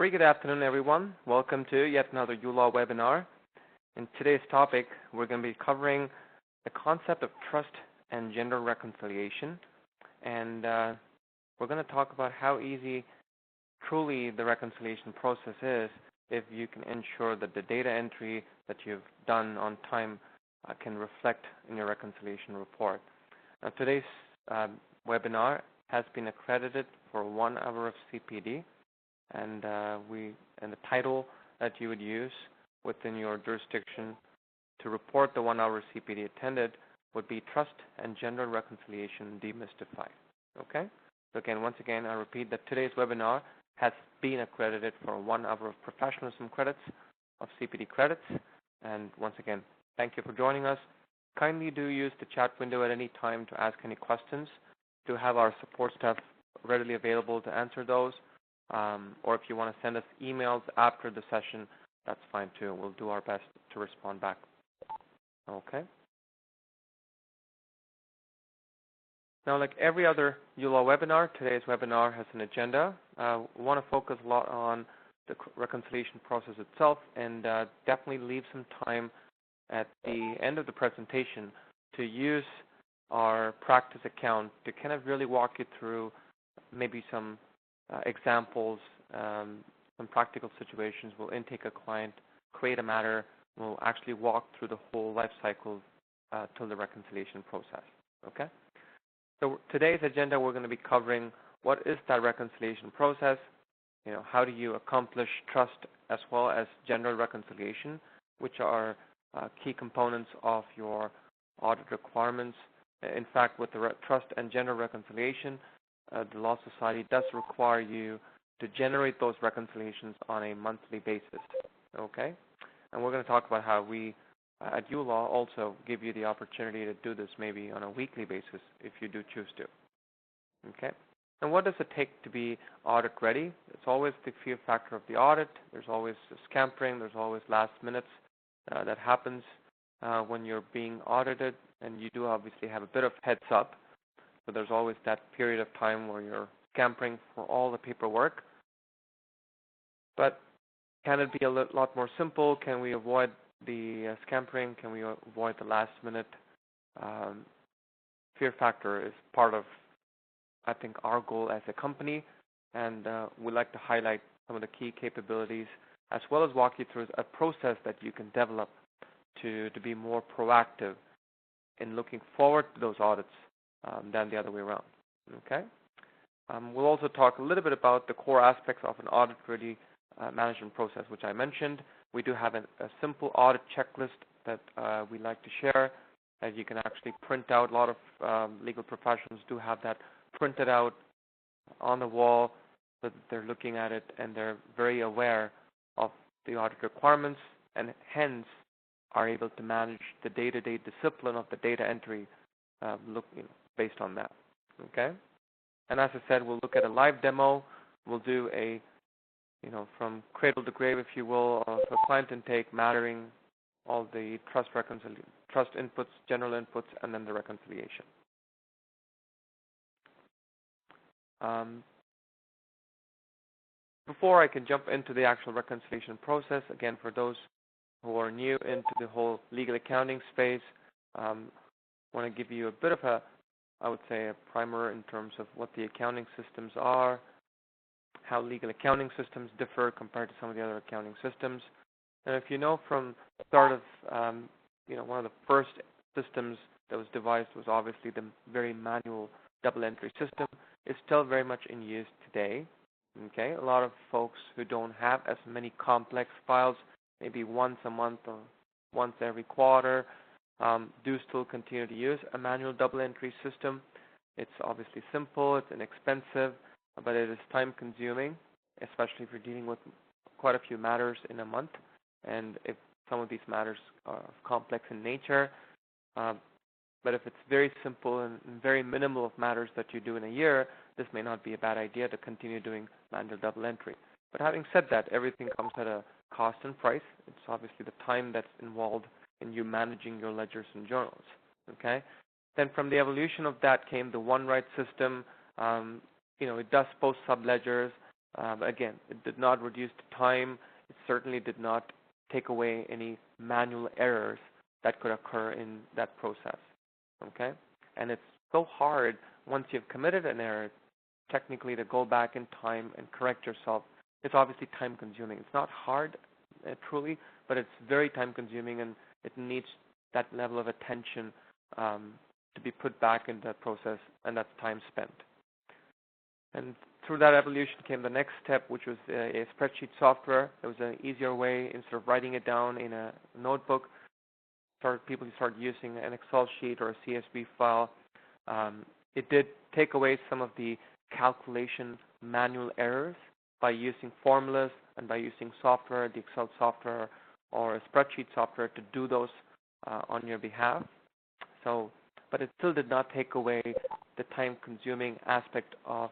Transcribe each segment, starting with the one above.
Very good afternoon, everyone. Welcome to yet another uLaw webinar. In today's topic, we're going to be covering the concept of trust and gender reconciliation. And we're going to talk about how easy truly the reconciliation process is if you can ensure that the data entry that you've done on time can reflect in your reconciliation report. Now, today's webinar has been accredited for 1 hour of CPD. And the title that you would use within your jurisdiction to report the 1 hour CPD attended would be Trust and Gender Reconciliation Demystified. Okay? So again, once again, I repeat that today's webinar has been accredited for 1 hour of professionalism credits of CPD credits. And once again, thank you for joining us. Kindly do use the chat window at any time to ask any questions. To have our support staff readily available to answer those. Or if you want to send us emails after the session, that's fine too. We'll do our best to respond back. Okay. Now, like every other uLaw webinar, today's webinar has an agenda. We want to focus a lot on the reconciliation process itself and definitely leave some time at the end of the presentation to use our practice account to kind of really walk you through maybe some examples, some practical situations. We'll intake a client, create a matter, we'll actually walk through the whole life cycle till the reconciliation process. Okay? So today's agenda, we're going to be covering what is that reconciliation process, how do you accomplish trust as well as gender reconciliation, which are key components of your audit requirements. In fact, with the trust and gender reconciliation, the Law Society does require you to generate those reconciliations on a monthly basis, okay? And we're going to talk about how we at uLaw also give you the opportunity to do this maybe on a weekly basis if you do choose to, okay? And what does it take to be audit ready? It's always the fear factor of the audit. There's always scampering. There's always last minutes that happens when you're being audited, and you do obviously have a bit of heads up. So there's always that period of time where you're scampering for all the paperwork. But can it be a lot more simple? Can we avoid the scampering? Can we avoid the last minute? Fear factor is part of, I think, our goal as a company. And we'd like to highlight some of the key capabilities as well as walk you through a process that you can develop to be more proactive in looking forward to those audits than the other way around, okay? We'll also talk a little bit about the core aspects of an audit-ready management process, which I mentioned. We do have a simple audit checklist that we like to share that you can actually print out. A lot of legal professionals do have that printed out on the wall so that they're looking at it and they're very aware of the audit requirements and hence are able to manage the day-to-day discipline of the data entry based on that, okay? And as I said, we'll look at a live demo. We'll do a, from cradle to grave, if you will, of a client intake, mattering all the trust inputs, general inputs, and then the reconciliation. Before I can jump into the actual reconciliation process, again, for those who are new into the whole legal accounting space, I want to give you a bit of I would say, a primer in terms of what the accounting systems are, how legal accounting systems differ compared to some of the other accounting systems. And if you know from the start of, one of the first systems that was devised was obviously the very manual double entry system. It's still very much in use today, okay? A lot of folks who don't have as many complex files, maybe once a month or once every quarter, do still continue to use a manual double entry system. It's obviously simple, it's inexpensive, but it is time consuming, especially if you're dealing with quite a few matters in a month. And if some of these matters are complex in nature, but if it's very simple and very minimal of matters that you do in a year, this may not be a bad idea to continue doing manual double entry. But having said that, everything comes at a cost and price. It's obviously the time that's involved in you managing your ledgers and journals, okay? Then from the evolution of that came the one-write system. It does post subledgers, Again, it did not reduce the time. It certainly did not take away any manual errors that could occur in that process. Okay? And it's so hard once you've committed an error, technically, to go back in time and correct yourself. It's obviously time consuming. It's not hard, truly, but it's very time consuming, and it needs that level of attention to be put back in that process, and that's time spent. And through that evolution came the next step, which was a spreadsheet software. It was an easier way. Instead of writing it down in a notebook, people started using an Excel sheet or a CSV file. It did take away some of the calculation manual errors by using formulas and by using software, the Excel software or a spreadsheet software to do those on your behalf. But it still did not take away the time-consuming aspect of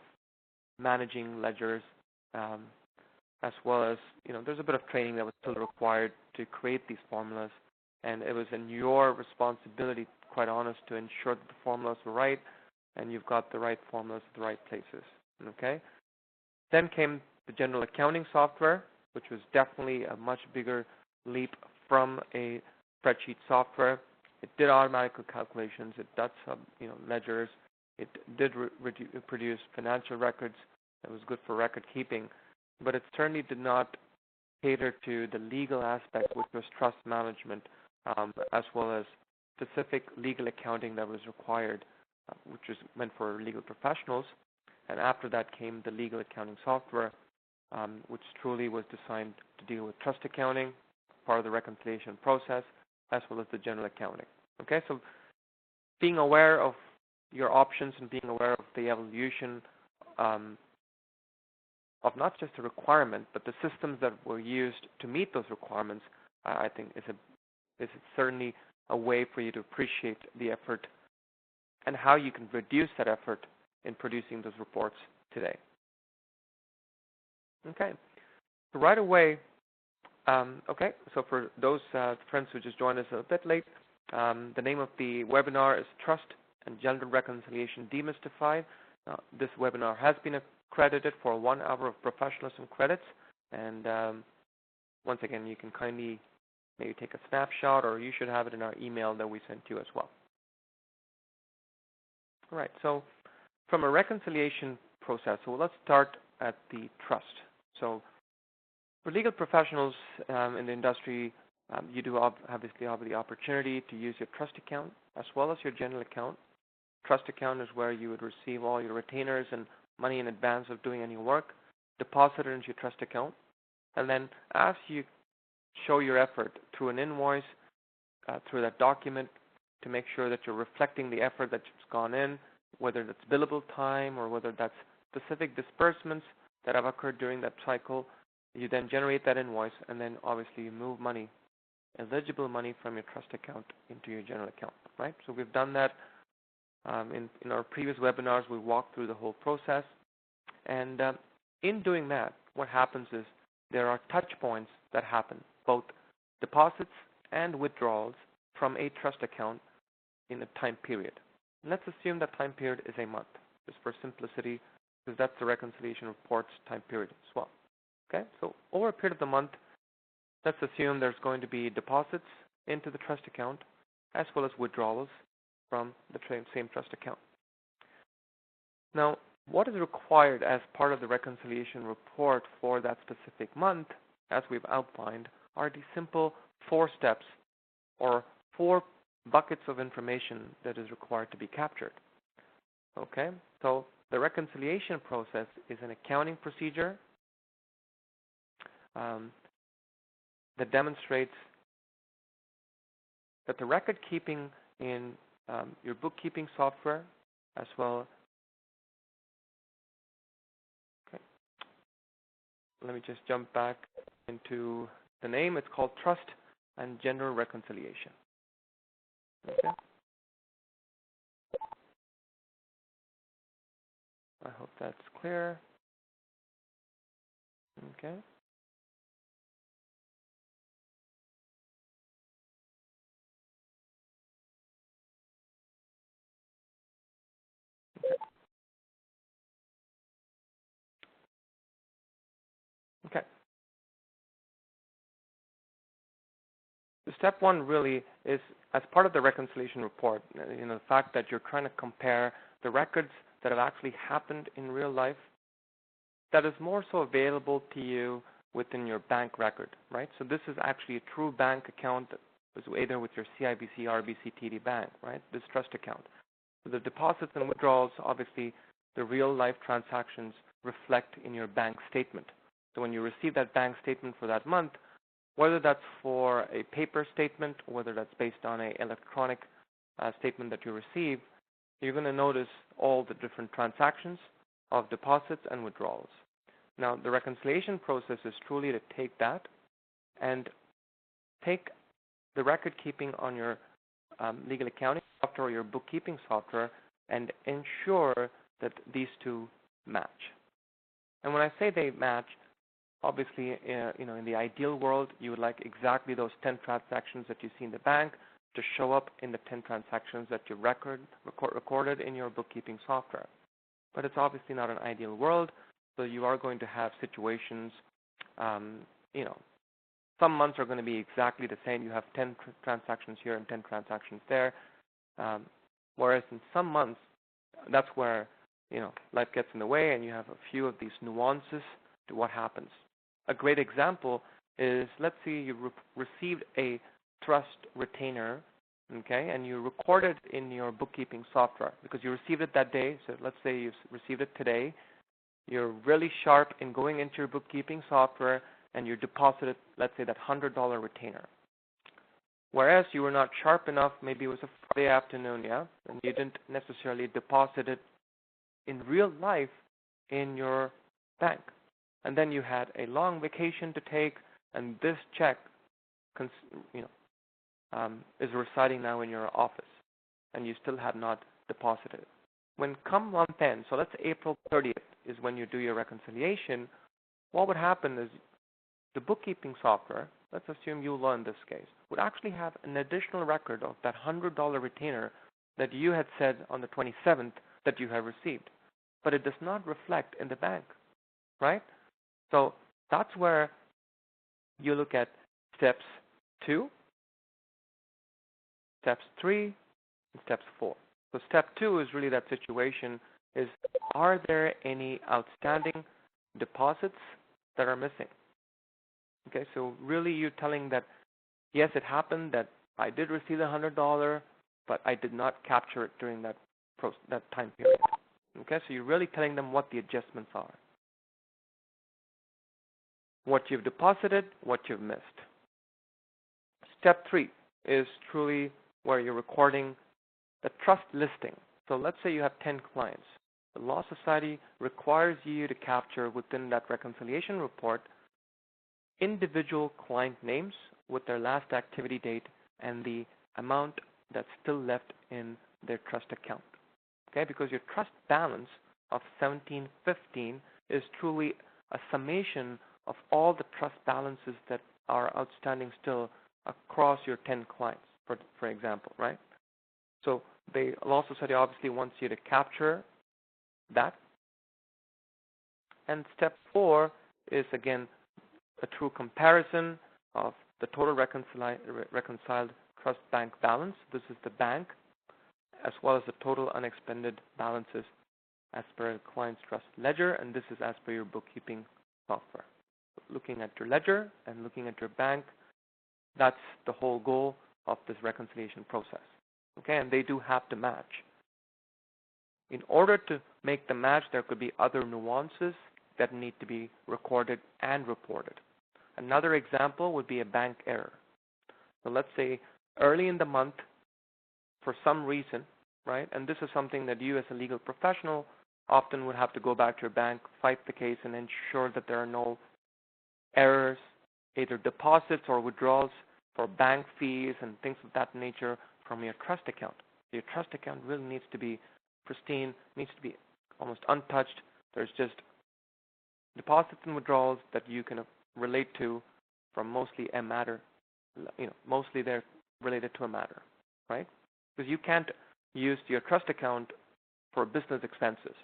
managing ledgers, as well as, there's a bit of training that was still required to create these formulas, and it was in your responsibility, quite honest, to ensure that the formulas were right and you've got the right formulas at the right places. Okay? Then came the general accounting software, which was definitely a much bigger leap from a spreadsheet software. It did automatic calculations. It does ledgers. It did produce financial records. It was good for record keeping, but it certainly did not cater to the legal aspect, which was trust management, as well as specific legal accounting that was required, which was meant for legal professionals. And after that came the legal accounting software, which truly was designed to deal with trust accounting, part of the reconciliation process, as well as the general accounting. Okay, so being aware of your options and being aware of the evolution of not just the requirement, but the systems that were used to meet those requirements, I think is certainly a way for you to appreciate the effort and how you can reduce that effort in producing those reports today. Okay, so right away, okay, so for those friends who just joined us a bit late, the name of the webinar is Trust and Gender Reconciliation Demystified. This webinar has been accredited for 1 hour of professionalism credits, and once again, you can kindly maybe take a snapshot, or you should have it in our email that we sent you as well. All right, so from a reconciliation process, so let's start at the trust. So for legal professionals in the industry, you do obviously have the opportunity to use your trust account as well as your general account. Trust account is where you would receive all your retainers and money in advance of doing any work, deposit it into your trust account, and then as you show your effort through an invoice, through that document, to make sure that you're reflecting the effort that's gone in, whether that's billable time or whether that's specific disbursements that have occurred during that cycle. You then generate that invoice, and then obviously you move money, eligible money, from your trust account into your general account, right? So we've done that in our previous webinars. We walked through the whole process, and in doing that, what happens is there are touch points that happen, both deposits and withdrawals from a trust account in a time period. And let's assume that time period is a month, just for simplicity, because that's the reconciliation report's time period as well. Okay, so over a period of the month, let's assume there's going to be deposits into the trust account as well as withdrawals from the same trust account. Now, what is required as part of the reconciliation report for that specific month, as we've outlined, are the simple 4 steps or 4 buckets of information that is required to be captured. Okay, so the reconciliation process is an accounting procedure that demonstrates that the record keeping in your bookkeeping software as well. Okay, let me just jump back into the name. It's called Trust and Gender Reconciliation. Okay. I hope that's clear. Okay. So step one really is, as part of the reconciliation report, the fact that you're trying to compare the records that have actually happened in real life that is more so available to you within your bank record, right? So this is actually a true bank account that was either with your CIBC, RBC, TD Bank, right? This trust account. So the deposits and withdrawals, obviously, the real life transactions reflect in your bank statement. So when you receive that bank statement for that month, whether that's for a paper statement, or whether that's based on an electronic statement that you receive, you're going to notice all the different transactions of deposits and withdrawals. Now, the reconciliation process is truly to take that and take the record keeping on your legal accounting software or your bookkeeping software and ensure that these two match. And when I say they match, obviously, in the ideal world, you would like exactly those 10 transactions that you see in the bank to show up in the 10 transactions that you recorded in your bookkeeping software. But it's obviously not an ideal world, so you are going to have situations, some months are going to be exactly the same. You have 10 transactions here and 10 transactions there, whereas in some months, that's where, life gets in the way and you have a few of these nuances to what happens. A great example is, let's say you received a trust retainer, okay, and you record it in your bookkeeping software because you received it that day. So let's say you received it today. You're really sharp in going into your bookkeeping software and you deposited, let's say, that $100 retainer. Whereas you were not sharp enough, maybe it was a Friday afternoon, yeah, and you didn't necessarily deposit it in real life in your bank. And then you had a long vacation to take, and this check is residing now in your office, and you still have not deposited it. When come month end, so let's say April 30th is when you do your reconciliation, what would happen is the bookkeeping software, let's assume uLaw in this case, would actually have an additional record of that $100 retainer that you had said on the 27th that you have received. But it does not reflect in the bank, right? So that's where you look at steps 2, steps 3, and steps 4. So step 2 is really that situation is, are there any outstanding deposits that are missing? Okay, so really you're telling that, yes, it happened that I did receive the $100, but I did not capture it during that time period. Okay, so you're really telling them what the adjustments are. What you've deposited, what you've missed. Step 3 is truly where you're recording the trust listing. So let's say you have 10 clients. The Law Society requires you to capture within that reconciliation report individual client names with their last activity date and the amount that's still left in their trust account. Okay, because your trust balance of $17.15 is truly a summation of all the trust balances that are outstanding still across your 10 clients, for example, right? So the Law Society obviously wants you to capture that. And step 4 is, again, a true comparison of the total reconciled trust bank balance. This is the bank, as well as the total unexpended balances as per the client's trust ledger, and this is as per your bookkeeping software. Looking at your ledger and looking at your bank, that's the whole goal of this reconciliation process. Okay, and they do have to match. In order to make the match, there could be other nuances that need to be recorded and reported. Another example would be a bank error. So let's say early in the month, for some reason, right, and this is something that you as a legal professional often would have to go back to your bank, fight the case, and ensure that there are no errors, either deposits or withdrawals for bank fees and things of that nature from your trust account. Your trust account really needs to be pristine, needs to be almost untouched. There's just deposits and withdrawals that you can relate to from mostly a matter, mostly they're related to a matter, right? Because you can't use your trust account for business expenses.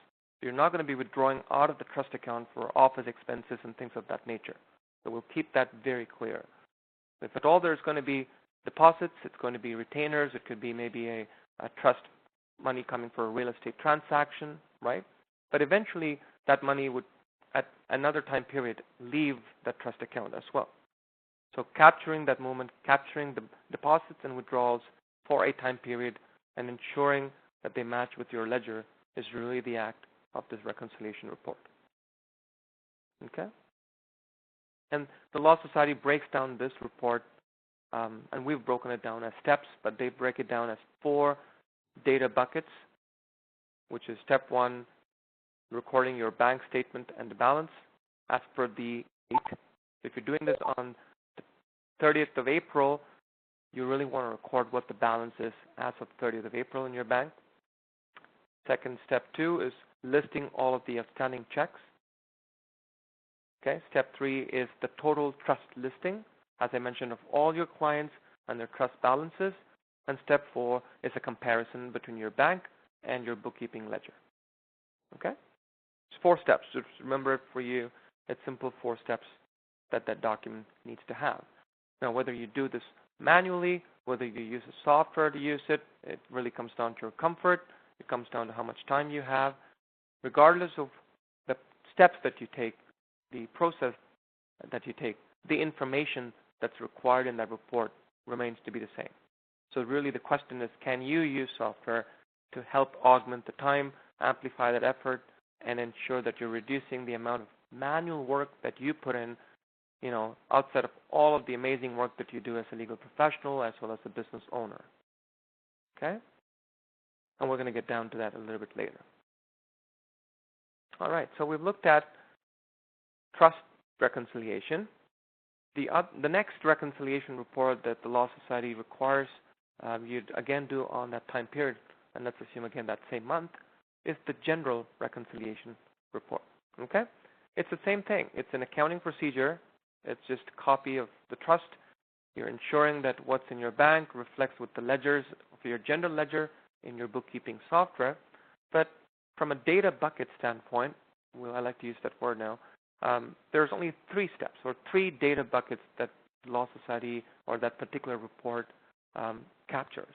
You're not going to be withdrawing out of the trust account for office expenses and things of that nature. So we'll keep that very clear. If at all there's going to be deposits, it's going to be retainers, it could be maybe a trust money coming for a real estate transaction, right? But eventually that money would, at another time period, leave that trust account as well. So capturing that movement, capturing the deposits and withdrawals for a time period and ensuring that they match with your ledger is really the act of this reconciliation report. Okay? And the Law Society breaks down this report, and we've broken it down as steps, but they break it down as 4 data buckets, which is step 1, recording your bank statement and the balance as per the date. If you're doing this on the 30th of April, you really want to record what the balance is as of 30th of April in your bank. Second, step 2 is listing all of the outstanding checks. Okay, step 3 is the total trust listing, as I mentioned, of all your clients and their trust balances. And step 4 is a comparison between your bank and your bookkeeping ledger. Okay? It's 4 steps. Just remember it for you. It's simple 4 steps that that document needs to have. Now, whether you do this manually, whether you use a software to use it, it really comes down to your comfort. It comes down to how much time you have. Regardless of the steps that you take, the process that you take, the information that's required in that report remains to be the same. So really the question is, can you use software to help augment the time, amplify that effort, and ensure that you're reducing the amount of manual work that you put in, outside of all of the amazing work that you do as a legal professional as well as a business owner. Okay? And we're going to get down to that a little bit later. All right, so we've looked at trust reconciliation. The next reconciliation report that the Law Society requires you'd again do on that time period, and let's assume again that same month, is the general reconciliation report. Okay? It's the same thing. It's an accounting procedure. It's just a copy of the trust. You're ensuring that what's in your bank reflects with the ledgers of your general ledger in your bookkeeping software. But from a data bucket standpoint, I like to use that word now, there's only 3 steps or 3 data buckets that the Law Society or that particular report captures.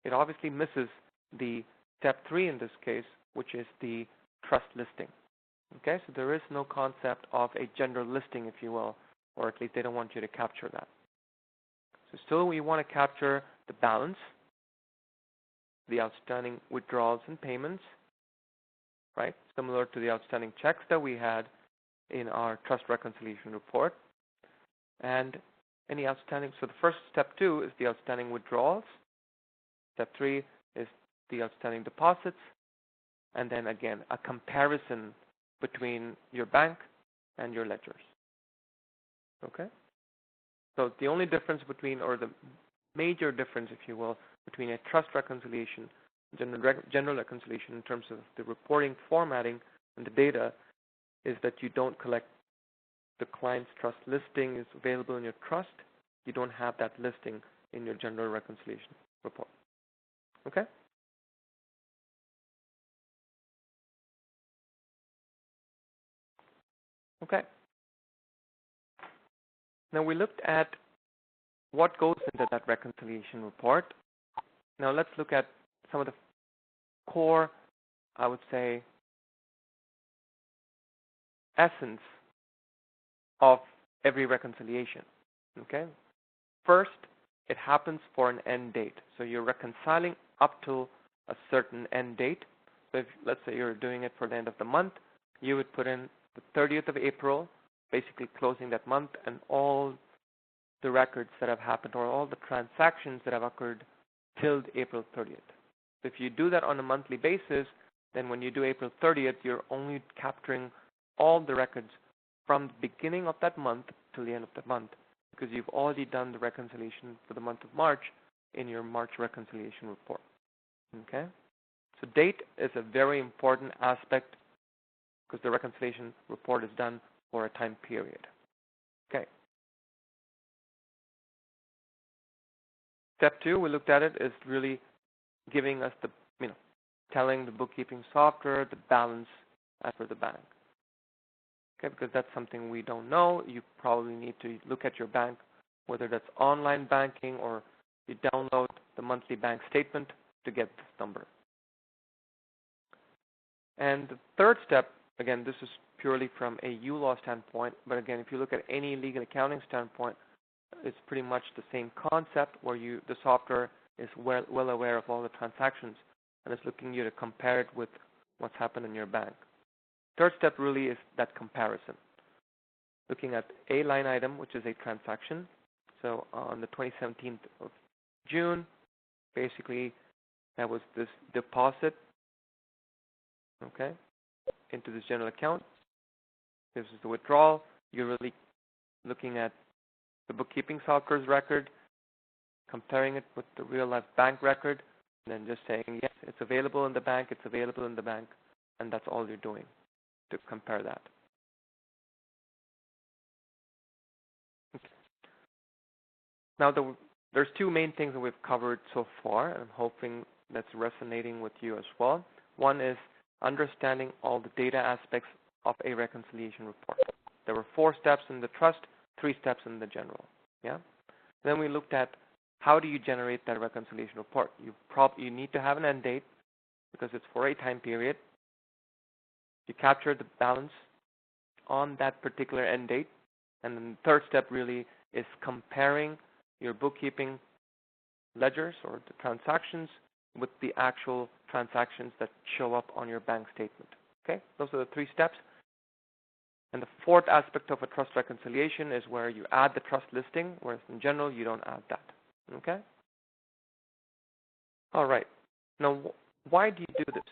It obviously misses the step 3 in this case, which is the trust listing. Okay, so there is no concept of a general listing, if you will, or at least they don't want you to capture that. So still we want to capture the balance, the outstanding withdrawals and payments, right? Similar to the outstanding checks that we had in our trust reconciliation report. And any outstanding, so the first step 2 is the outstanding withdrawals. Step 3 is the outstanding deposits. And then again, a comparison between your bank and your ledgers. Okay? So the only difference between, or the major difference, if you will, between a trust reconciliation, general reconciliation in terms of the reporting formatting and the data, is that you don't collect the client's trust listing is available in your trust. You don't have that listing in your general reconciliation report. Okay? Okay. Now we looked at what goes into that reconciliation report. Now let's look at some of the core, I would say, essence of every reconciliation. Okay? First, it happens for an end date. So you're reconciling up to a certain end date. So if, let's say you're doing it for the end of the month, you would put in the 30th of April, basically closing that month, and all the records that have happened or all the transactions that have occurred till April 30th. So if you do that on a monthly basis, then when you do April 30th, you're only capturing all the records from the beginning of that month till the end of the month, because you've already done the reconciliation for the month of March in your March reconciliation report. Okay? So date is a very important aspect because the reconciliation report is done for a time period. Okay. Step 2, we looked at it, is really giving us the, telling the bookkeeping software the balance as per the bank. Okay, because that's something we don't know. You probably need to look at your bank, whether that's online banking or you download the monthly bank statement to get this number. And the third step, again, this is purely from a uLaw standpoint, but again, if you look at any legal accounting standpoint, it's pretty much the same concept where the software is well aware of all the transactions and is looking you to compare it with what's happened in your bank. Third step really is that comparison. Looking at a line item, which is a transaction. So on the 27th of June, basically that was this deposit, okay, into this general account. This is the withdrawal. You're really looking at the bookkeeping software's record, comparing it with the real life bank record, and then just saying, yes, it's available in the bank, it's available in the bank, and that's all you're doing to compare that. Okay. Now, there's two main things that we've covered so far, and I'm hoping that's resonating with you as well. One is understanding all the data aspects of a reconciliation report. There were 4 steps in the trust, 3 steps in the general. Yeah. Then we looked at how do you generate that reconciliation report. You need to have an end date because it's for a time period. You capture the balance on that particular end date, and then the third step really is comparing your bookkeeping ledgers or the transactions with the actual transactions that show up on your bank statement. Okay, those are the 3 steps. And the fourth aspect of a trust reconciliation is where you add the trust listing, whereas in general you don't add that. Okay? All right. Now, why do you do this?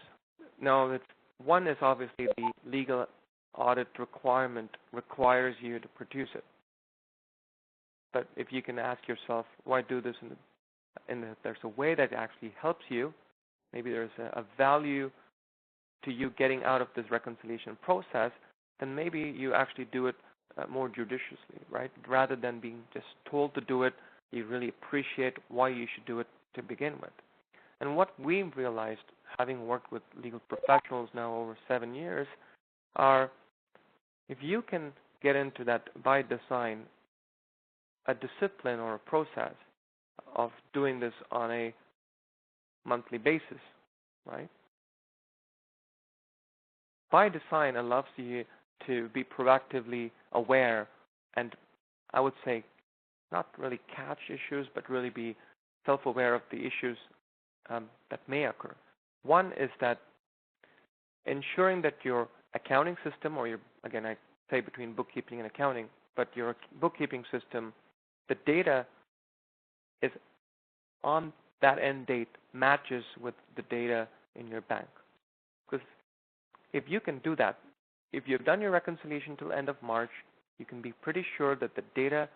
Now, one is obviously the legal audit requirement requires you to produce it. But if you can ask yourself, why do this? And if there's a way that actually helps you, maybe there's a value to you getting out of this reconciliation process, then maybe you actually do it more judiciously, right? Rather than being just told to do it, you really appreciate why you should do it to begin with. And what we've realized, having worked with legal professionals now over 7 years, are if you can get into that by design, a discipline or a process of doing this on a monthly basis, right? By design allows you to be proactively aware and, I would say, not really catch issues, but really be self-aware of the issues that may occur. One is that ensuring that your accounting system, or again, I say between bookkeeping and accounting, but your bookkeeping system, the data is on that end date matches with the data in your bank. Because if you can do that, if you've done your reconciliation till end of March, you can be pretty sure that the data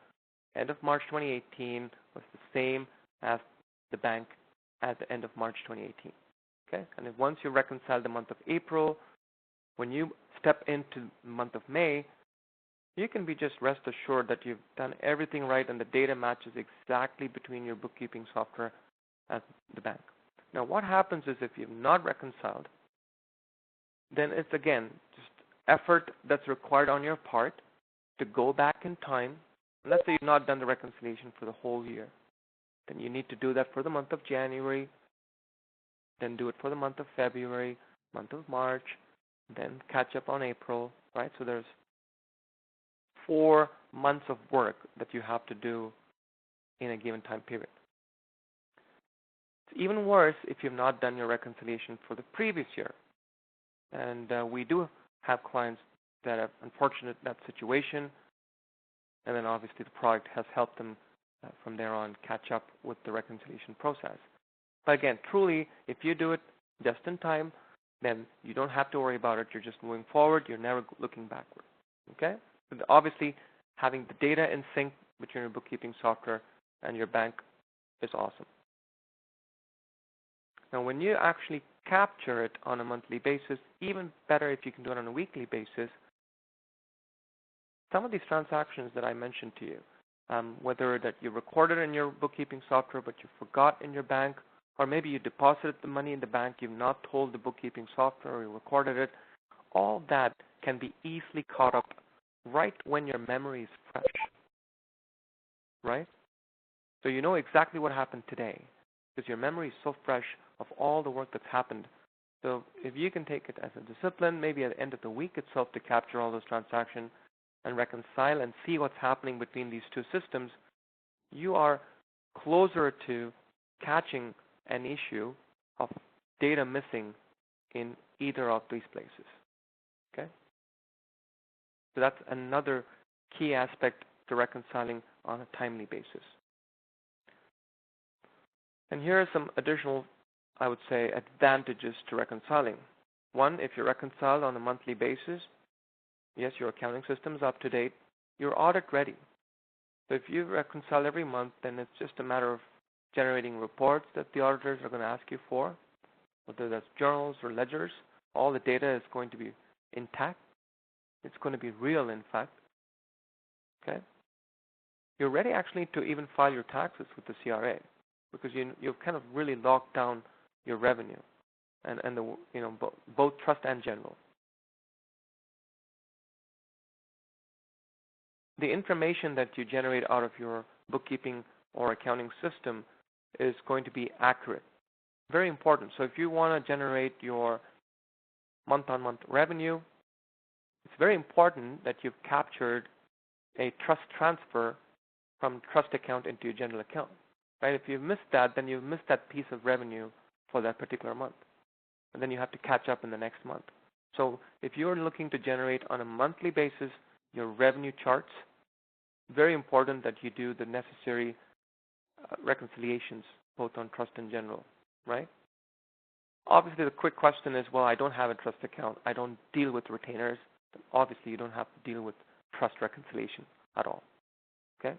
end of March 2018 was the same as the bank at the end of March 2018. Okay? And if once you reconcile the month of April, when you step into the month of May, you can be just rest assured that you've done everything right and the data matches exactly between your bookkeeping software and the bank. Now, what happens is if you've not reconciled, then it's again just effort that's required on your part to go back in time. Let's say you've not done the reconciliation for the whole year. Then you need to do that for the month of January, then do it for the month of February, month of March, then catch up on April, right? So there's 4 months of work that you have to do in a given time period. It's even worse if you've not done your reconciliation for the previous year. And we do have clients that are unfortunate in that situation, and then obviously the product has helped them from there on catch up with the reconciliation process. But again, truly, if you do it just in time, then you don't have to worry about it. You're just moving forward. You're never looking backward. Okay? But obviously, having the data in sync between your bookkeeping software and your bank is awesome. Now, when you actually capture it on a monthly basis, even better if you can do it on a weekly basis, some of these transactions that I mentioned to you, whether that you recorded in your bookkeeping software but you forgot in your bank, or maybe you deposited the money in the bank, you've not told the bookkeeping software or you recorded it, all that can be easily caught up right when your memory is fresh, right? So you know exactly what happened today because your memory is so fresh of all the work that's happened. So if you can take it as a discipline, maybe at the end of the week itself to capture all those transactions and reconcile and see what's happening between these two systems, you are closer to catching an issue of data missing in either of these places. Okay? So that's another key aspect to reconciling on a timely basis. And here are some additional, I would say, advantages to reconciling. One, if you reconcile on a monthly basis, yes, your accounting system is up to date, you're audit ready. So if you reconcile every month, then it's just a matter of generating reports that the auditors are going to ask you for, whether that's journals or ledgers. All the data is going to be intact. It's going to be real, in fact. Okay? You're ready actually to even file your taxes with the CRA because you've kind of really locked down your revenue and the, both trust and general. The information that you generate out of your bookkeeping or accounting system is going to be accurate. Very important. So if you want to generate your month-on-month revenue, it's very important that you've captured a trust transfer from trust account into your general account. Right? If you've missed that, then you've missed that piece of revenue for that particular month. And then you have to catch up in the next month. So if you're looking to generate on a monthly basis your revenue charts, very important that you do the necessary reconciliations both on trust and general, right? Obviously, the quick question is, well, I don't have a trust account. I don't deal with retainers. Then obviously, you don't have to deal with trust reconciliation at all, okay?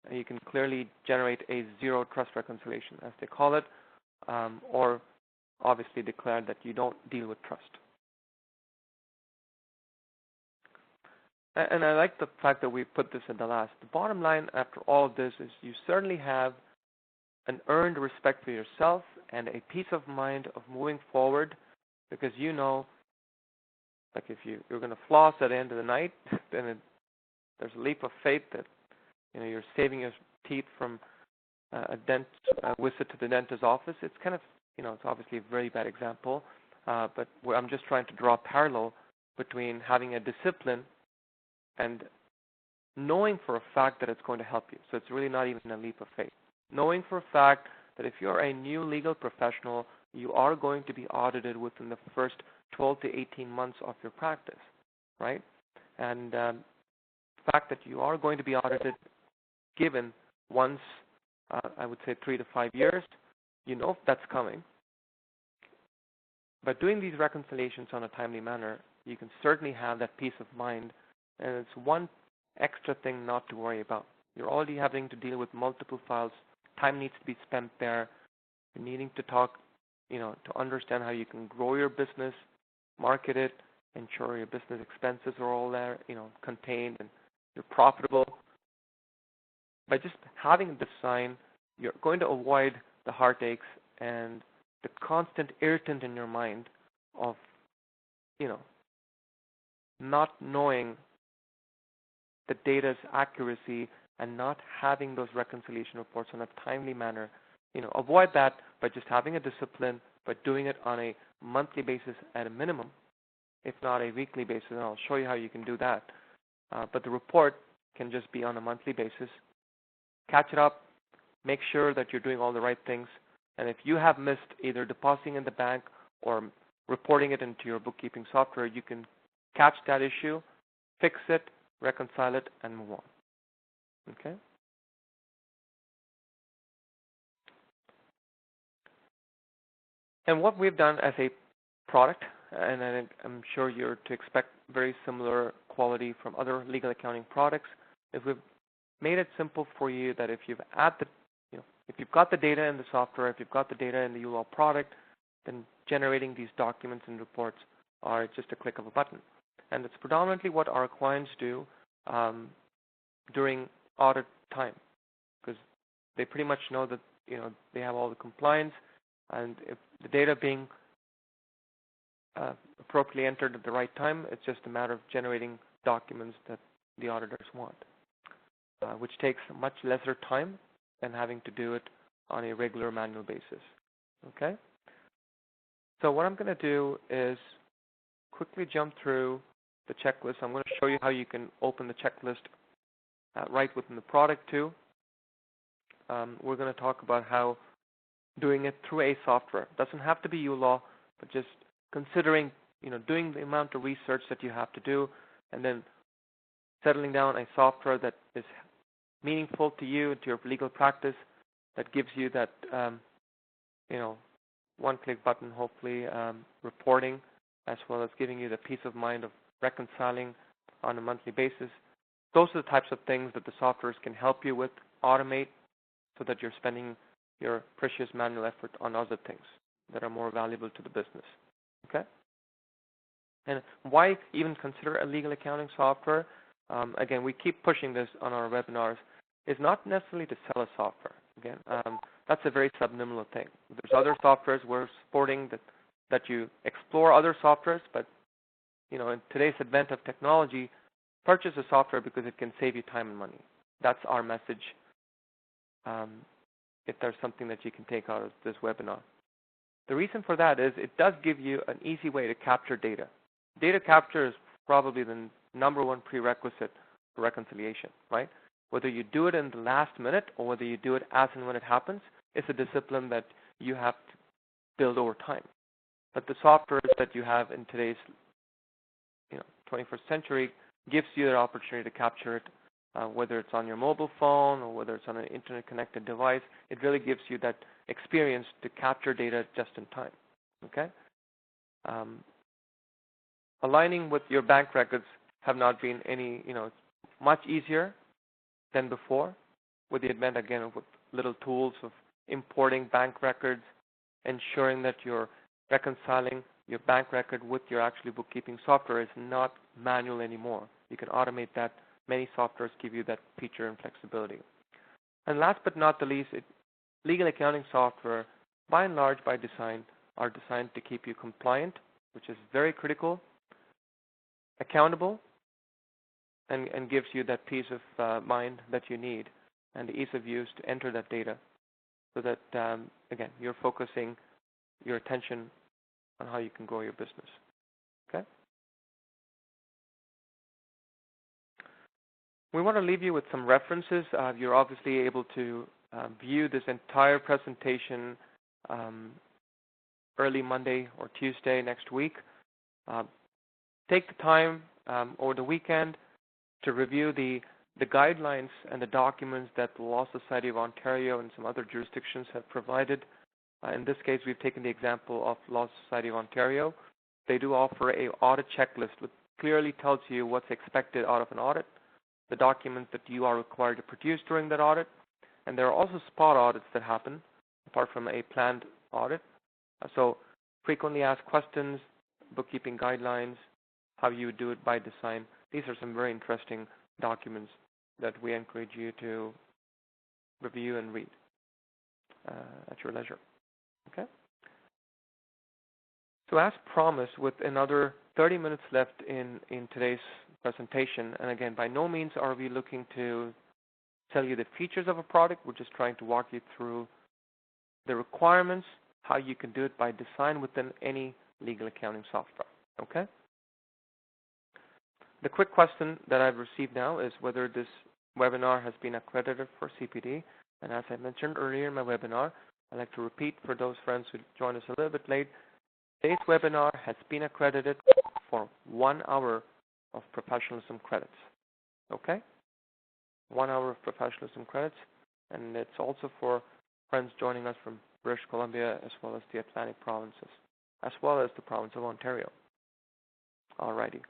And you can clearly generate a zero trust reconciliation, as they call it, or obviously declare that you don't deal with trust. And I like the fact that we put this in the last. The bottom line after all of this is you certainly have an earned respect for yourself and a peace of mind of moving forward because you know, like if you're going to floss at the end of the night, then there's a leap of faith that you're saving your teeth from a visit to the dentist's office. It's kind of, it's obviously a very bad example, but I'm just trying to draw a parallel between having a discipline and knowing for a fact that it's going to help you. So it's really not even a leap of faith. Knowing for a fact that if you're a new legal professional, you are going to be audited within the first 12 to 18 months of your practice, right? And the fact that you are going to be audited given once, I would say 3 to 5 years, that's coming. By doing these reconciliations on a timely manner, you can certainly have that peace of mind. And it's one extra thing not to worry about. You're already having to deal with multiple files. Time needs to be spent there. You're needing to talk, to understand how you can grow your business, market it, ensure your business expenses are all there, contained, and you're profitable. By just having this sign, you're going to avoid the heartaches and the constant irritant in your mind of, not knowing the data's accuracy and not having those reconciliation reports on a timely manner. Avoid that by just having a discipline, but doing it on a monthly basis at a minimum, if not a weekly basis, and I'll show you how you can do that. But the report can just be on a monthly basis. Catch it up, make sure that you're doing all the right things, and if you have missed either depositing in the bank or reporting it into your bookkeeping software, you can catch that issue, fix it, reconcile it, and move on. Okay? And what we've done as a product, and I'm sure you're to expect very similar quality from other legal accounting products, is we've made it simple for you that if you've if you've got the data in the software, if you've got the data in the uLaw product, then generating these documents and reports are just a click of a button. And it's predominantly what our clients do during audit time, because they pretty much know that they have all the compliance, and if the data being appropriately entered at the right time, it's just a matter of generating documents that the auditors want. which takes much lesser time than having to do it on a regular manual basis. Okay? So what I'm going to do is quickly jump through the checklist. I'm going to show you how you can open the checklist right within the product too. We're going to talk about how doing it through a software. It doesn't have to be uLaw, but just considering, doing the amount of research that you have to do, and then settling down a software that is meaningful to you, to your legal practice, that gives you that, one-click button, hopefully, reporting, as well as giving you the peace of mind of reconciling on a monthly basis. Those are the types of things that the softwares can help you with, automate, so that you're spending your precious manual effort on other things that are more valuable to the business. Okay? And why even consider a legal accounting software? Again, we keep pushing this on our webinars. It's not necessarily to sell a software. Again, that's a very subliminal thing. There's other softwares we're supporting that you explore other softwares, but in today's advent of technology, purchase a software because it can save you time and money. That's our message. If there's something that you can take out of this webinar. The reason for that is it does give you an easy way to capture data. Data capture is probably the number one prerequisite for reconciliation, right? Whether you do it in the last minute or whether you do it as and when it happens, it's a discipline that you have to build over time. But the software that you have in today's 21st century gives you the opportunity to capture it, whether it's on your mobile phone or whether it's on an internet-connected device. It really gives you that experience to capture data just in time. Okay? Aligning with your bank records have not been much easier than before, with the advent again of little tools of importing bank records, ensuring that you're reconciling your bank record with your actually bookkeeping software is not manual anymore. You can automate that. Many softwares give you that feature and flexibility. And last but not the least, legal accounting software, by and large, by design, are designed to keep you compliant, which is very critical, accountable, and gives you that peace of mind that you need and the ease of use to enter that data so that, again, you're focusing your attention on how you can grow your business. Okay? We want to leave you with some references. You're obviously able to view this entire presentation early Monday or Tuesday next week. Take the time over the weekend to review the guidelines and the documents that the Law Society of Ontario and some other jurisdictions have provided. In this case, we've taken the example of Law Society of Ontario. They do offer an audit checklist which clearly tells you what's expected out of an audit, the documents that you are required to produce during that audit, and there are also spot audits that happen apart from a planned audit. So frequently asked questions, bookkeeping guidelines, how you would do it by design. These are some very interesting documents that we encourage you to review and read at your leisure. Okay? So as promised, with another 30 minutes left in today's presentation, and again, by no means are we looking to tell you the features of a product. We're just trying to walk you through the requirements, how you can do it by design within any legal accounting software. Okay? The quick question that I've received now is whether this webinar has been accredited for CPD. And as I mentioned earlier in my webinar, I'd like to repeat for those friends who joined us a little bit late, today's webinar has been accredited for 1 hour of professionalism credits. Okay? 1 hour of professionalism credits. And it's also for friends joining us from British Columbia as well as the Atlantic provinces, as well as the province of Ontario. Alrighty.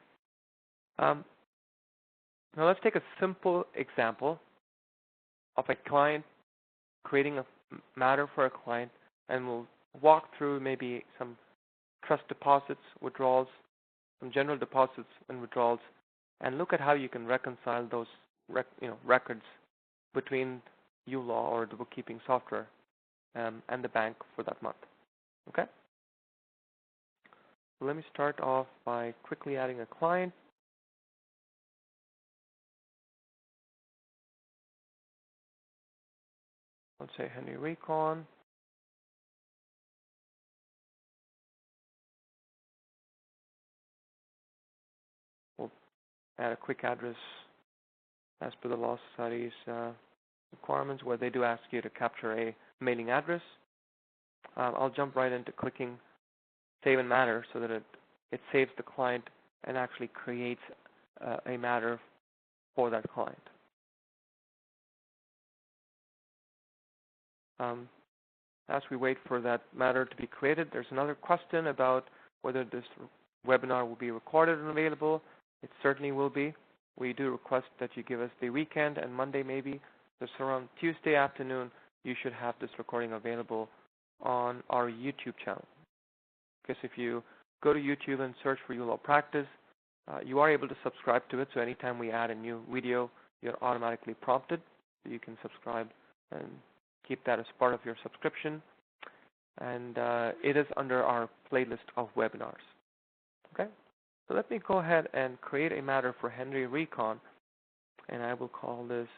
Now let's take a simple example of a client creating a matter for a client, and we'll walk through maybe some trust deposits, withdrawals, some general deposits and withdrawals, and look at how you can reconcile those records between uLaw or the bookkeeping software and the bank for that month. Okay? So let me start off by quickly adding a client. let's say Henry Recon. We'll add a quick address as per the Law Society's requirements, where they do ask you to capture a mailing address. I'll jump right into clicking Save in Matter so that it saves the client and actually creates a matter for that client. As we wait for that matter to be created, there's another question about whether this webinar will be recorded and available. It certainly will be. We do request that you give us the weekend and Monday maybe. Just around Tuesday afternoon, you should have this recording available on our YouTube channel. Because if you go to YouTube and search for uLawPractice, you are able to subscribe to it. So anytime we add a new video, you're automatically prompted. So you can subscribe and keep that as part of your subscription. And it is under our playlist of webinars. Okay? So let me go ahead and create a matter for Henry Recon. And I will call this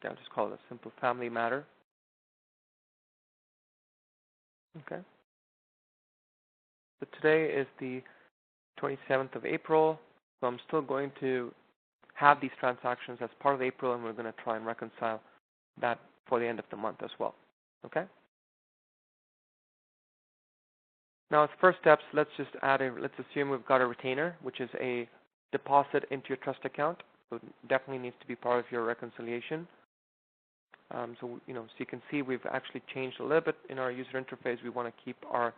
I'll just call it a simple family matter. Okay. So today is the 27th of April. So I'm still going to have these transactions as part of April, and we're going to try and reconcile that for the end of the month as well. Okay. Now, as first steps, let's assume we've got a retainer, which is a deposit into your trust account. So it definitely needs to be part of your reconciliation. So you can see we've actually changed a little bit in our user interface. We want to keep our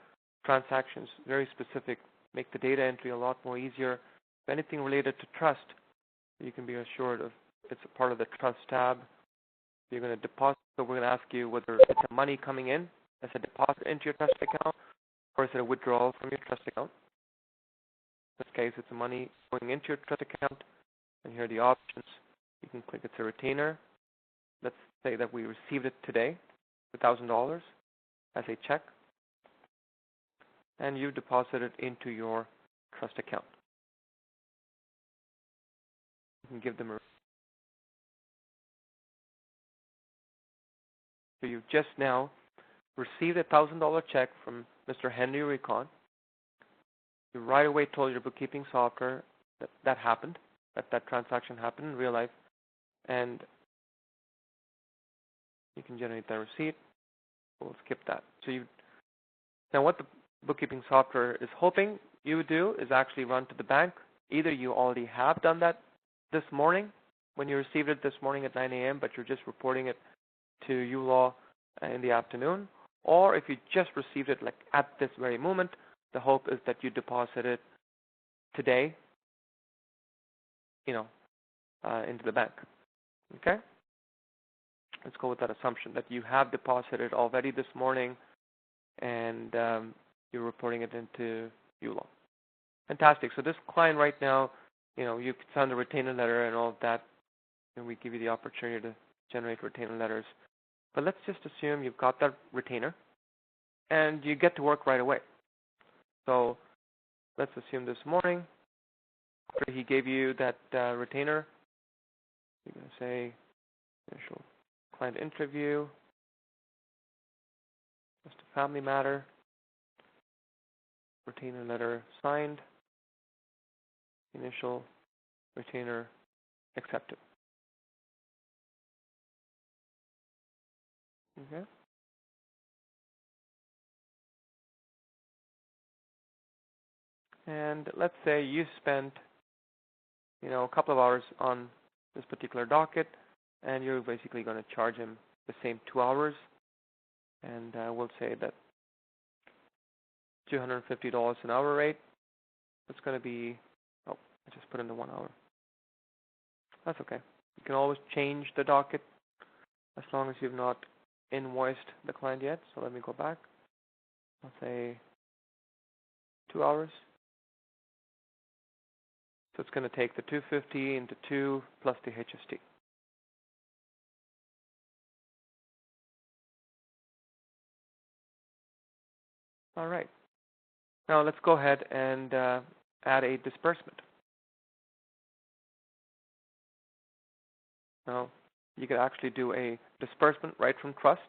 transactions very specific, make the data entry a lot more easier. If anything related to trust, you can be assured of it's a part of the trust tab. You're going to deposit, so we're going to ask you whether it's a money coming in as a deposit into your trust account, or is it a withdrawal from your trust account. In this case, it's a money going into your trust account, and here are the options. You can click it's a retainer. Let's say that we received it today, $1,000 as a check, and you deposit it into your trust account. You can give them a. So you've just now received a $1,000 check from Mr. Henry Recon. You right away told your bookkeeping software that happened, that transaction happened in real life, and you can generate that receipt. We'll skip that. So now what the bookkeeping software is hoping you would do is actually run to the bank. Either you already have done that this morning when you received it this morning at 9 a.m., but you're just reporting it to uLaw in the afternoon, or if you just received it like at this very moment, the hope is that you deposit it today, into the bank. Okay? Let's go with that assumption that you have deposited already this morning and you're reporting it into uLaw. Fantastic. So this client right now, you send a retainer letter and all of that, and we give you the opportunity to generate retainer letters. But let's just assume you've got that retainer and you get to work right away. So let's assume this morning, after he gave you that retainer, you're going to say initial client interview, just a family matter, retainer letter signed, initial retainer accepted. Okay. And let's say you spent, a couple of hours on this particular docket, and you're basically going to charge him the same 2 hours. And we'll say that $250 an hour rate. It's going to be, I just put in the 1 hour. That's okay. You can always change the docket as long as you've not invoiced the client yet. So let me go back. I'll say 2 hours. So it's going to take the 250 into 2 plus the HST. All right. Now let's go ahead and add a disbursement. Now you can actually do a disbursement right from trust.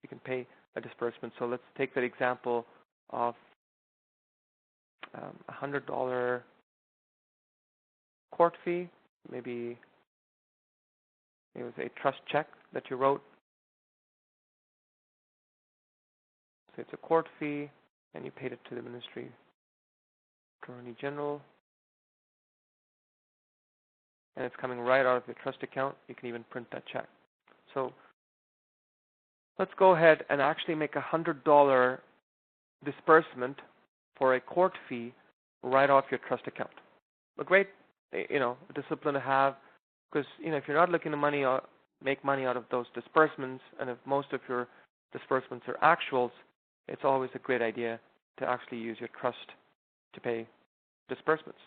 You can pay a disbursement. So let's take that example of $100 court fee. Maybe it was a trust check that you wrote. So it's a court fee, and you paid it to the Ministry Attorney General. And it's coming right out of your trust account. You can even print that check. So let's go ahead and actually make a $100 disbursement for a court fee right off your trust account. A great, discipline to have, because if you're not looking to make money out of those disbursements, and if most of your disbursements are actuals, it's always a great idea to actually use your trust to pay disbursements.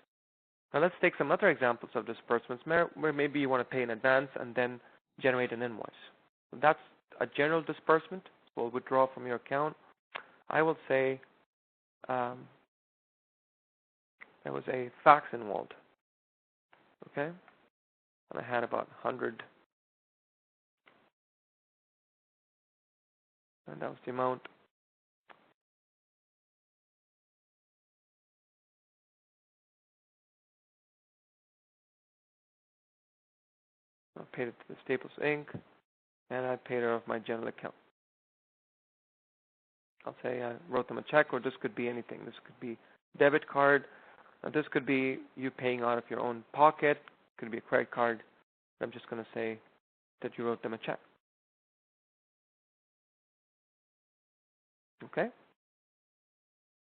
Now let's take some other examples of disbursements where maybe you want to pay in advance and then generate an invoice. That's a general disbursement. We'll withdraw from your account. I will say there was a fax involved, okay? And I had about 100, and that was the amount. I paid it to the Staples Inc., and I paid it off my general account. I'll say I wrote them a check, or this could be anything. This could be debit card. This could be you paying out of your own pocket. Could be a credit card. I'm just going to say that you wrote them a check. Okay?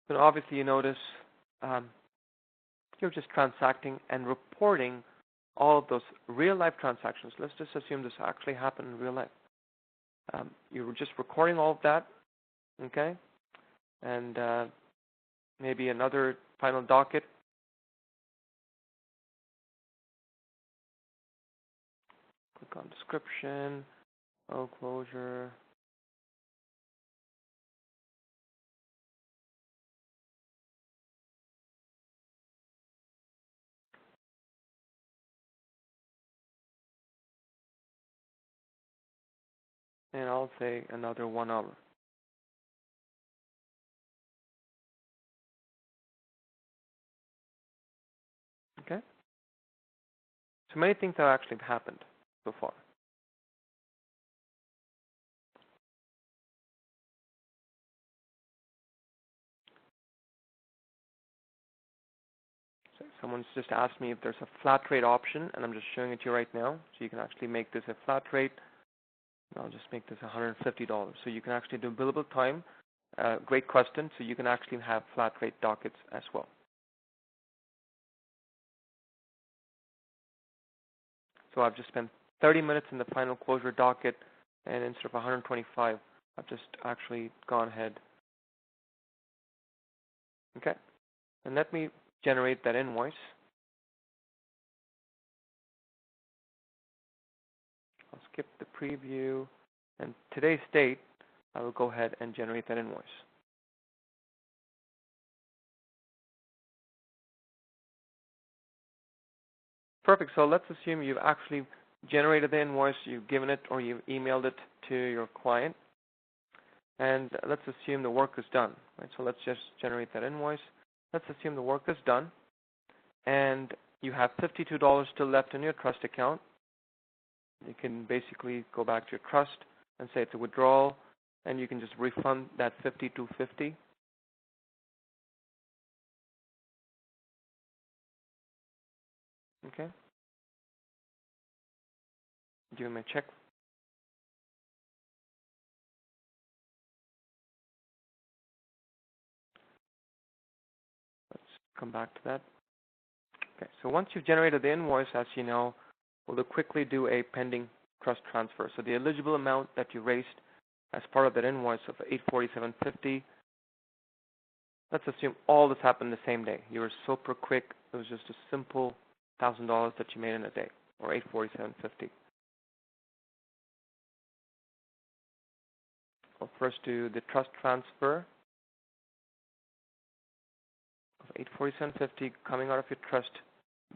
So obviously you notice you're just transacting and reporting all of those real-life transactions. Let's just assume this actually happened in real life. You were just recording all of that, okay? And maybe another final docket. Click on description, closure. And I'll say another 1 hour. Okay? So many things have actually happened so far. So someone's just asked me if there's a flat rate option, and I'm just showing it to you right now. So you can actually make this a flat rate. I'll just make this $150. So you can actually do billable time. Great question. So you can actually have flat rate dockets as well. So I've just spent 30 minutes in the final closure docket, and instead of 125, I've just actually gone ahead. Okay. And let me generate that invoice. I'll skip the preview. And today's date, I will go ahead and generate that invoice. Perfect. So let's assume you've actually generated the invoice, you've given it, or you've emailed it to your client. And let's assume the work is done. Right? So let's just generate that invoice. Let's assume the work is done, and you have $52 still left in your trust account. You can basically go back to your trust and say it's a withdrawal, and you can just refund that $52.50. Okay. Give me a check. Let's come back to that. Okay. So once you've generated the invoice, as you know, we'll quickly do a pending trust transfer. So the eligible amount that you raised as part of that invoice of $847.50. Let's assume all this happened the same day. You were super quick. It was just a simple $1,000 that you made in a day, or $847.50. I'll first do the trust transfer. $847.50 coming out of your trust,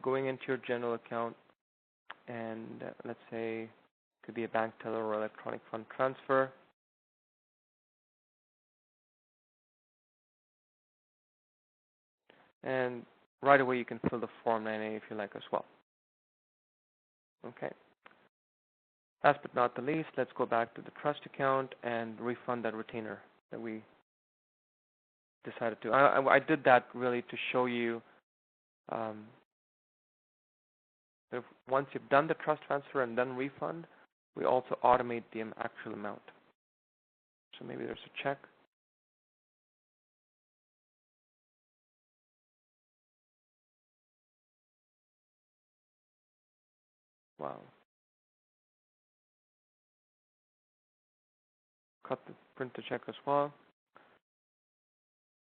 going into your general account, and let's say it could be a bank teller or electronic fund transfer. And right away you can fill the Form 9A if you like as well. Okay. Last but not the least, let's go back to the trust account and refund that retainer that we decided to. I did that really to show you that once you've done the trust transfer and done refund, we also automate the actual amount. So maybe there's a check. Wow. Cut the print the check as well.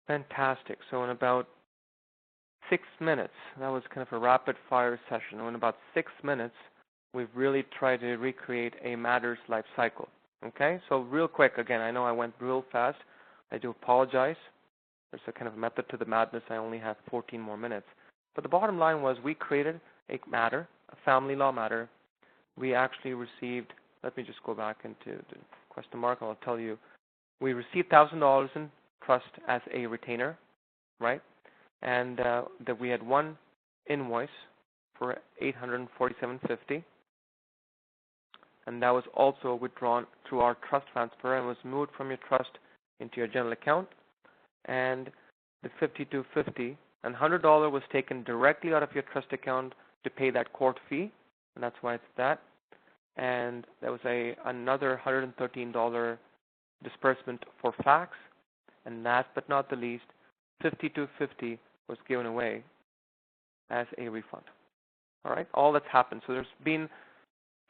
Fantastic. So in about 6 minutes, that was kind of a rapid fire session. In about 6 minutes, we've really tried to recreate a Matters life cycle. Okay, so real quick, again, I know I went real fast. I do apologize. There's a kind of method to the madness. I only have 14 more minutes. But the bottom line was we created a matter, a family law matter. We actually received, let me just go back into the question mark. I'll tell you, we received $1,000 in trust as a retainer, right? And that we had one invoice for $847.50. And that was also withdrawn through our trust transfer and was moved from your trust into your general account. And the $52.50 and $100 was taken directly out of your trust account to pay that court fee, and that's why it's that. And there was another $113 disbursement for fax. And last but not the least, $52.50 was given away as a refund. All right, all that's happened. So there's been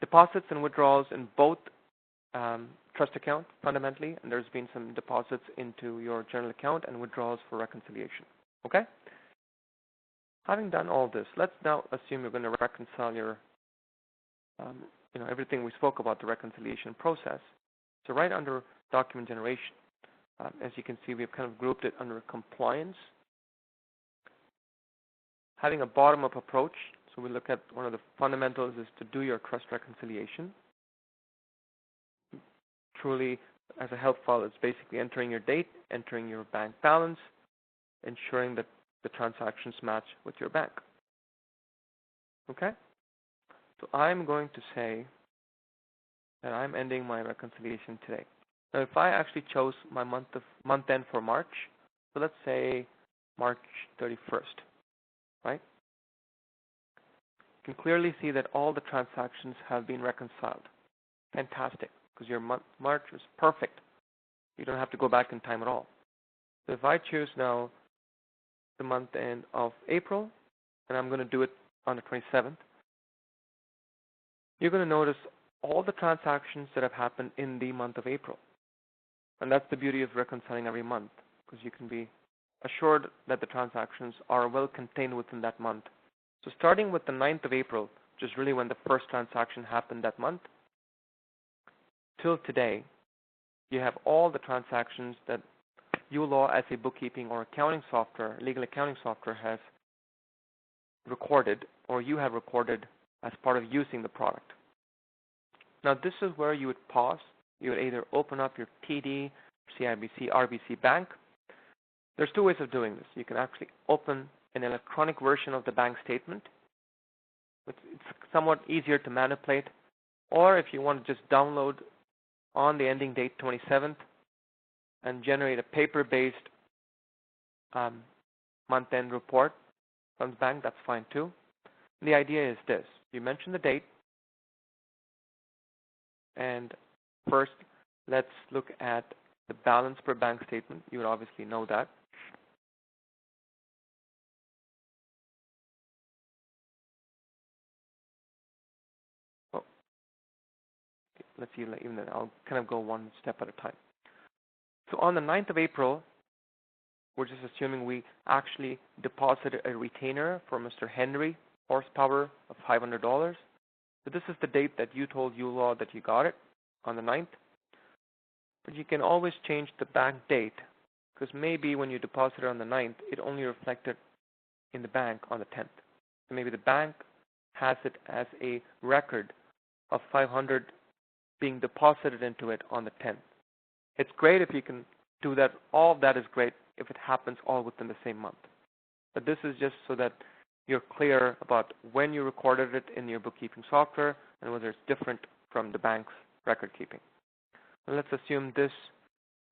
deposits and withdrawals in both trust account fundamentally, and there's been some deposits into your general account and withdrawals for reconciliation. Okay? Having done all this, let's now assume you're going to reconcile your, everything we spoke about the reconciliation process. So right under document generation, as you can see, we've kind of grouped it under compliance. Having a bottom-up approach, so we look at one of the fundamentals is to do your trust reconciliation. Truly, as a help file, it's basically entering your date, entering your bank balance, ensuring that the transactions match with your bank. Okay? So I'm going to say that I'm ending my reconciliation today. Now, if I actually chose my month end for March, so let's say March 31st, right? You can clearly see that all the transactions have been reconciled. Fantastic, because your March is perfect. You don't have to go back in time at all. So if I choose now the month end of April, and I'm going to do it on the 27th, you're going to notice all the transactions that have happened in the month of April. And that's the beauty of reconciling every month, because you can be assured that the transactions are well contained within that month. So starting with the 9th of April, which is really when the first transaction happened that month, till today, you have all the transactions that uLaw as a bookkeeping or accounting software, legal accounting software has recorded, or you have recorded as part of using the product. Now this is where you would pause. You would either open up your TD, CIBC, RBC bank. There's two ways of doing this. You can actually open an electronic version of the bank statement. It's somewhat easier to manipulate. Or if you want to just download on the ending date 27th and generate a paper-based month-end report from the bank, that's fine too. And the idea is this. You mention the date, and first, let's look at the balance per bank statement. You would obviously know that. Oh, let's see, even then, I'll kind of go one step at a time. So on the 9th of April, we're just assuming we actually deposited a retainer for Mr. Henry horsepower of $500. So this is the date that you told uLaw that you got it, on the 9th. But you can always change the bank date, because maybe when you deposited on the 9th, it only reflected in the bank on the 10th. So maybe the bank has it as a record of $500 being deposited into it on the 10th. It's great if you can do that. All of that is great if it happens all within the same month. But this is just so that you're clear about when you recorded it in your bookkeeping software and whether it's different from the bank's record keeping. And let's assume this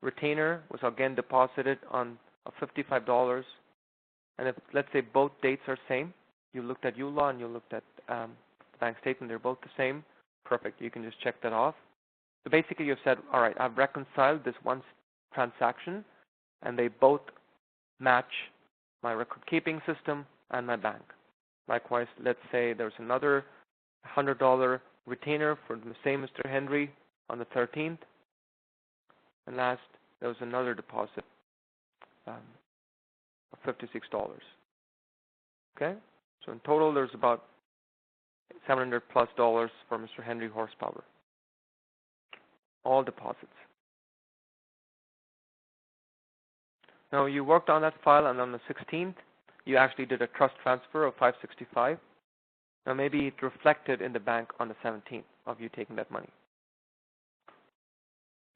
retainer was again deposited on $55. And if, let's say, both dates are same, you looked at uLaw and you looked at the bank statement, they're both the same, perfect. You can just check that off. So basically you've said, all right, I've reconciled this one transaction, and they both match my record keeping system and my bank. Likewise, let's say there's another $100 retainer for the same Mr. Henry on the 13th. And last, there was another deposit of $56. Okay? So in total, there's about $700+ for Mr. Henry horsepower. All deposits. Now you worked on that file, and on the 16th, you actually did a trust transfer of $565. Now maybe it reflected in the bank on the 17th of you taking that money.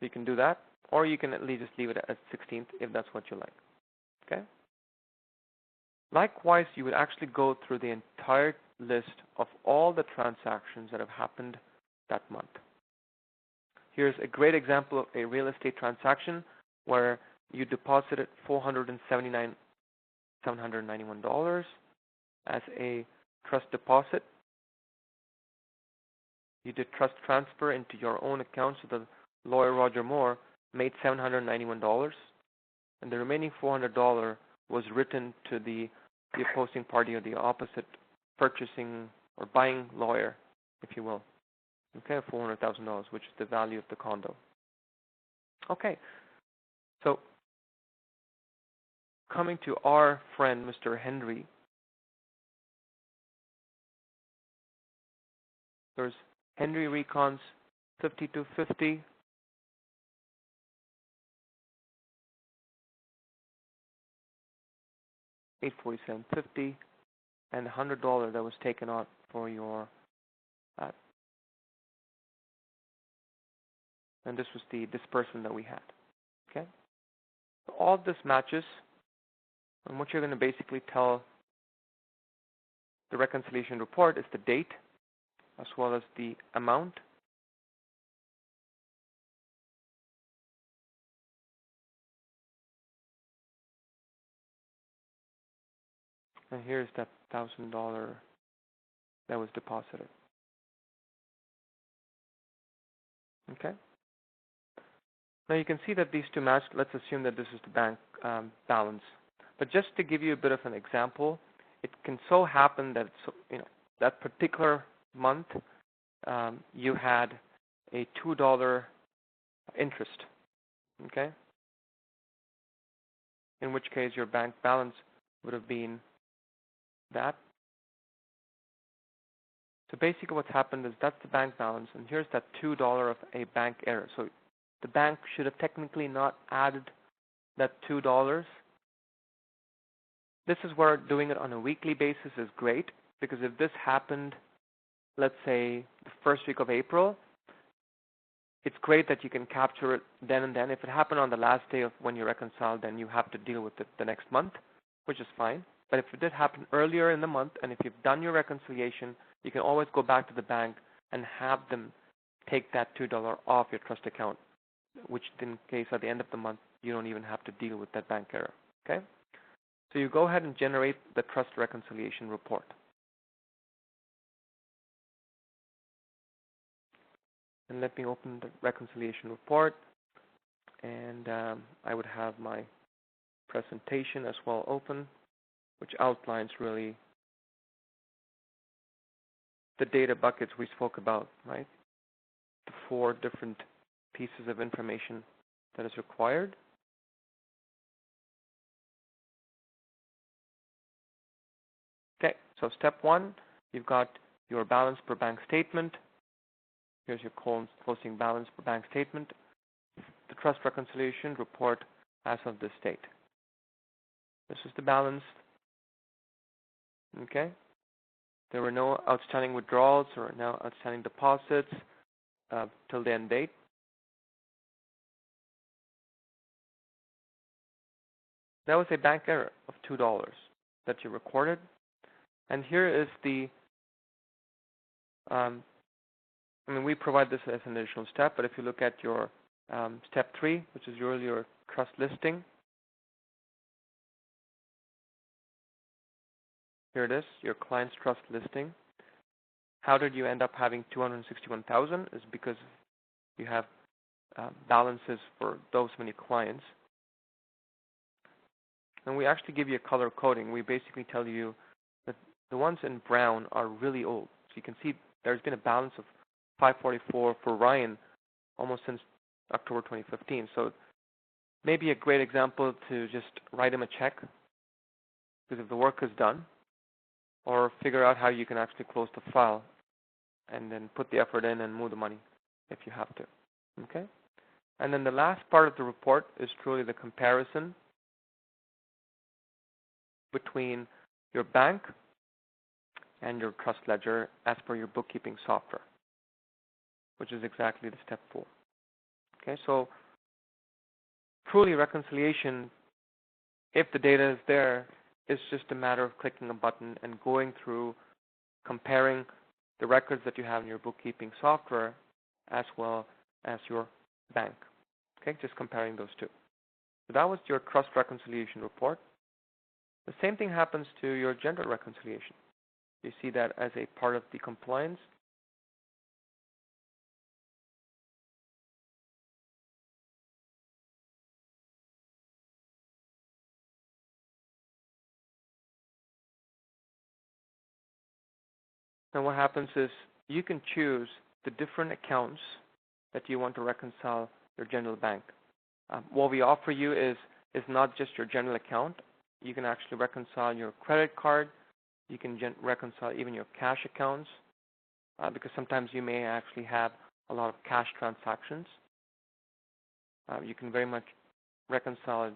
You can do that, or you can at least just leave it at 16th if that's what you like. Okay? Likewise, you would actually go through the entire list of all the transactions that have happened that month. Here's a great example of a real estate transaction where you deposited $791 as a trust deposit. You did trust transfer into your own account, so the lawyer Roger Moore made $791, and the remaining $400 was written to the opposing party or the opposite purchasing or buying lawyer, if you will. Okay, $400,000, which is the value of the condo. Okay, so coming to our friend, Mr. Henry, there's Henry Recons 5250. $847.50, and $100 that was taken out for your, and this was the disbursement that we had. Okay, so all of this matches, and what you're going to basically tell the reconciliation report is the date as well as the amount. And here's that $1,000 that was deposited. Okay. Now you can see that these two match. Let's assume that this is the bank balance. But just to give you a bit of an example, it can so happen that that particular month you had a $2 interest. Okay. In which case your bank balance would have been that. So basically what's happened is that's the bank balance, and here's that $2 of a bank error. So the bank should have technically not added that $2. This is where doing it on a weekly basis is great, because if this happened, let's say the first week of April, it's great that you can capture it then and then. If it happened on the last day of when you reconcile, then you have to deal with it the next month, which is fine. But if it did happen earlier in the month, and if you've done your reconciliation, you can always go back to the bank and have them take that $2 off your trust account, which in case at the end of the month, you don't even have to deal with that bank error. Okay? So you go ahead and generate the trust reconciliation report. And let me open the reconciliation report, and I would have my presentation as well open, which outlines really the data buckets we spoke about, right? The 4 different pieces of information that is required. Okay, so step 1, you've got your balance per bank statement. Here's your closing balance per bank statement. The trust reconciliation report as of this date. This is the balance Okay? There were no outstanding withdrawals or no outstanding deposits till the end date. That was a bank error of $2 that you recorded. And here is the, we provide this as an additional step, but if you look at your step 3, which is really your trust listing, here it is, your client's trust listing. How did you end up having $261,000? Is because you have balances for those many clients. And we actually give you a color coding. We basically tell you that the ones in brown are really old. So you can see there's been a balance of $544 for Ryan almost since October 2015. So maybe a great example to just write him a check, because if the work is done, or figure out how you can actually close the file and then put the effort in and move the money if you have to. Okay? And then the last part of the report is truly the comparison between your bank and your trust ledger as per your bookkeeping software, which is exactly the step 4. Okay, so truly reconciliation, if the data is there, is just a matter of clicking a button and going through comparing the records that you have in your bookkeeping software as well as your bank. Okay, just comparing those two. So that was your trust reconciliation report. The same thing happens to your gender reconciliation. You see that as a part of the compliance. And what happens is you can choose the different accounts that you want to reconcile your general bank. What we offer you is not just your general account. You can actually reconcile your credit card. You can reconcile even your cash accounts, because sometimes you may actually have a lot of cash transactions. You can very much reconcile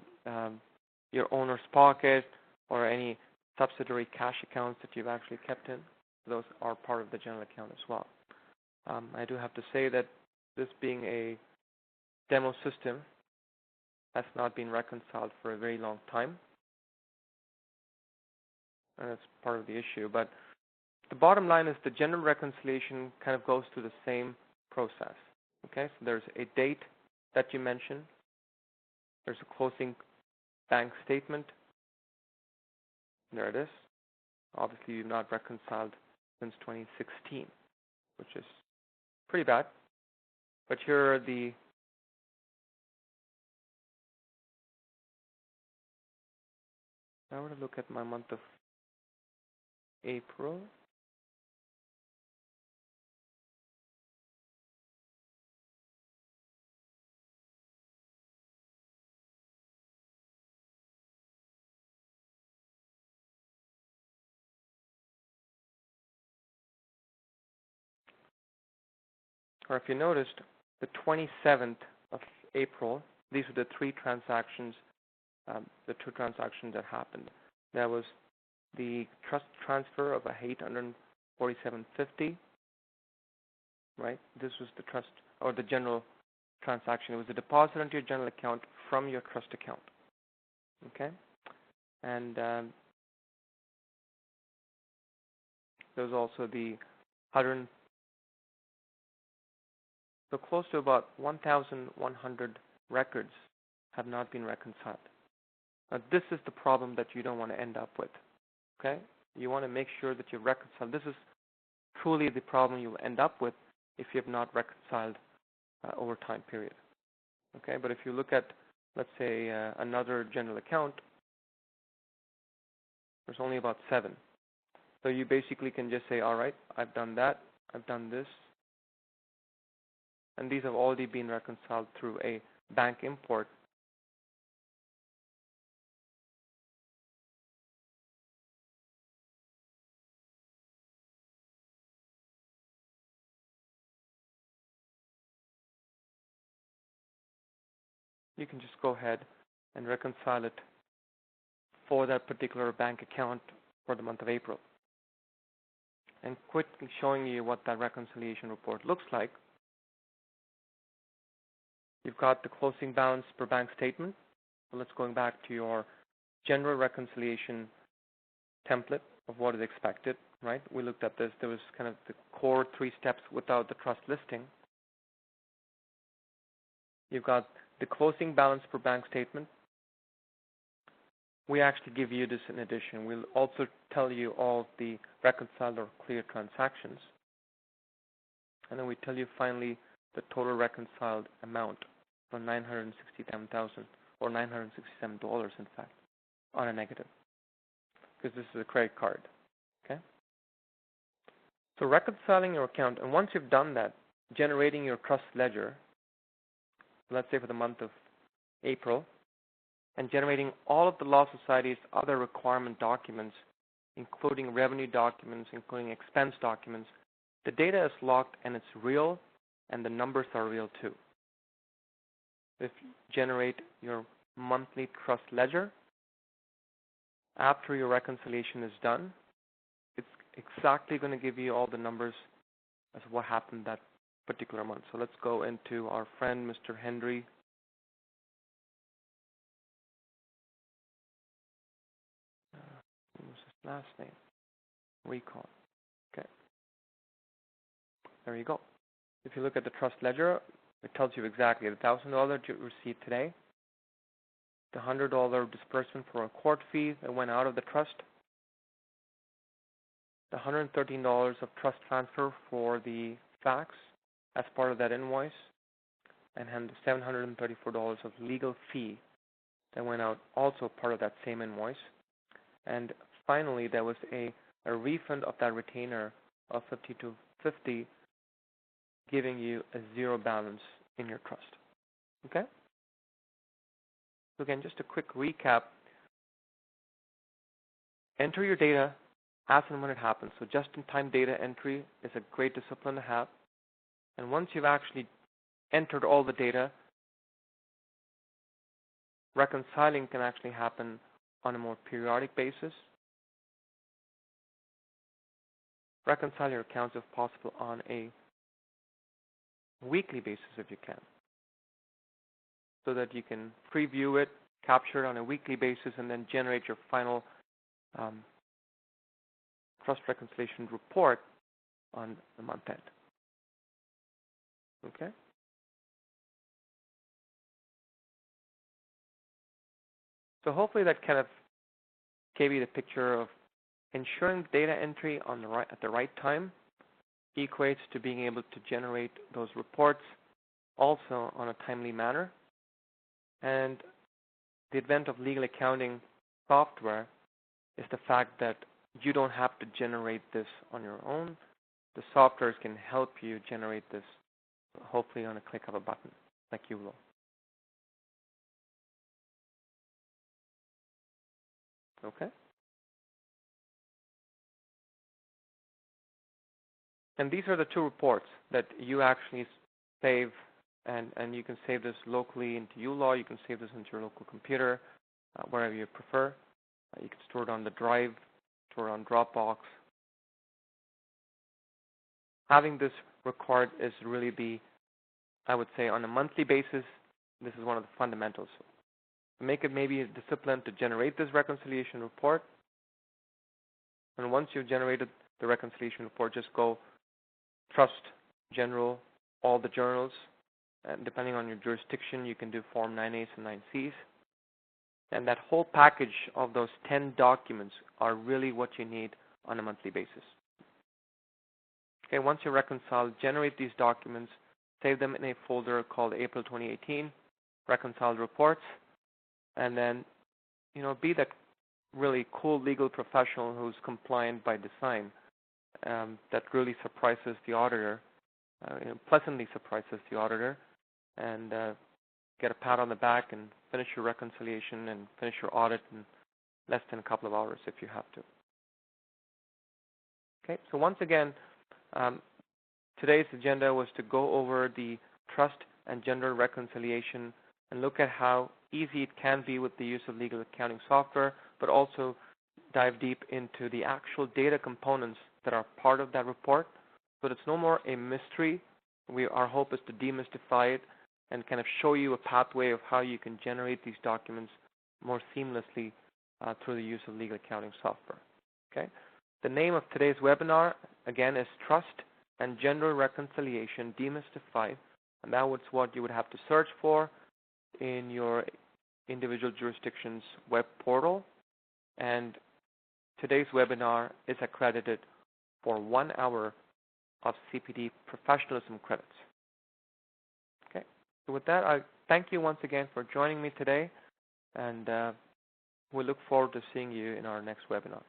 your owner's pocket or any subsidiary cash accounts that you've actually kept in. Those are part of the general account as well. I do have to say that this being a demo system has not been reconciled for a very long time. And that's part of the issue. But the bottom line is the general reconciliation kind of goes through the same process. Okay, so there's a date that you mentioned. There's a closing bank statement. There it is. Obviously, you've not reconciled since 2016, which is pretty bad. But here are the I want to look at my month of April. Or if you noticed, the 27th of April, these are the three transactions, the two transactions that happened. That was the trust transfer of $847.50, right? This was the trust or the general transaction. It was a deposit into your general account from your trust account. Okay, and there was also the 100. So close to about 1,100 records have not been reconciled. Now, this is the problem that you don't want to end up with. Okay, you want to make sure that you reconcile. This is truly the problem you will end up with if you have not reconciled over time period. Okay, but if you look at, let's say, another general account, there's only about 7. So you basically can just say, all right, I've done that, I've done this, and these have already been reconciled through a bank import. You can just go ahead and reconcile it for that particular bank account for the month of April. And quickly showing you what that reconciliation report looks like. You've got the closing balance per bank statement. So let's go back to your general reconciliation template of what is expected, right? We looked at this. There was kind of the core 3 steps without the trust listing. You've got the closing balance per bank statement. We actually give you this in addition. We'll also tell you all the reconciled or clear transactions. And then we tell you finally the total reconciled amount for $967,000 or $967 in fact on a negative, because this is a credit card. Okay? So reconciling your account, and once you've done that, generating your trust ledger, let's say for the month of April, and generating all of the Law Society's other requirement documents, including revenue documents, including expense documents, the data is locked and it's real, and the numbers are real too. If you generate your monthly trust ledger, after your reconciliation is done, it's exactly going to give you all the numbers as what happened that particular month. So let's go into our friend, Mr. Henry. What was his last name? Recall. Okay. There you go. If you look at the trust ledger, it tells you exactly the $1,000 you received today, the $100 disbursement for a court fee that went out of the trust, the $113 of trust transfer for the fax as part of that invoice, and the $734 of legal fee that went out also part of that same invoice. And finally, there was a refund of that retainer of $52.50, giving you a 0 balance in your trust. Okay? So again, just a quick recap. Enter your data as and when it happens. So just-in-time data entry is a great discipline to have. And once you've actually entered all the data, reconciling can actually happen on a more periodic basis. Reconcile your accounts if possible on a weekly basis if you can, so that you can preview it, capture it on a weekly basis, and then generate your final trust reconciliation report on the month end. Okay? So hopefully that kind of gave you the picture of ensuring data entry on the at the right time equates to being able to generate those reports also on a timely manner. And the advent of legal accounting software is the fact that you don't have to generate this on your own. The softwares can help you generate this, hopefully on a click of a button, like uLaw. Okay? And these are the 2 reports that you actually save, and you can save this locally into uLaw. You can save this into your local computer, wherever you prefer. You can store it on the drive, store it on Dropbox. Having this record is really I would say on a monthly basis, this is one of the fundamentals. So make it maybe a discipline to generate this reconciliation report. And once you've generated the reconciliation report, just go trust, general, all the journals. And depending on your jurisdiction, you can do Form 9As and 9Cs. And that whole package of those 10 documents are really what you need on a monthly basis. Okay, once you reconcile, generate these documents, save them in a folder called April 2018, Reconciled Reports, and then, be that really cool legal professional who's compliant by design, that really surprises the auditor, pleasantly surprises the auditor, and get a pat on the back and finish your reconciliation and finish your audit in less than a couple of hours if you have to. Okay, so once again, today's agenda was to go over the trust and general reconciliation and look at how easy it can be with the use of legal accounting software, but also dive deep into the actual data components that are part of that report, so it's no more a mystery. Our hope is to demystify it and kind of show you a pathway of how you can generate these documents more seamlessly through the use of legal accounting software. Okay. The name of today's webinar, again, is Trust and Gender Reconciliation Demystified, and that was what you would have to search for in your individual jurisdiction's web portal. And today's webinar is accredited for 1 hour of CPD professionalism credits. Okay. So with that, I thank you once again for joining me today, and we look forward to seeing you in our next webinar.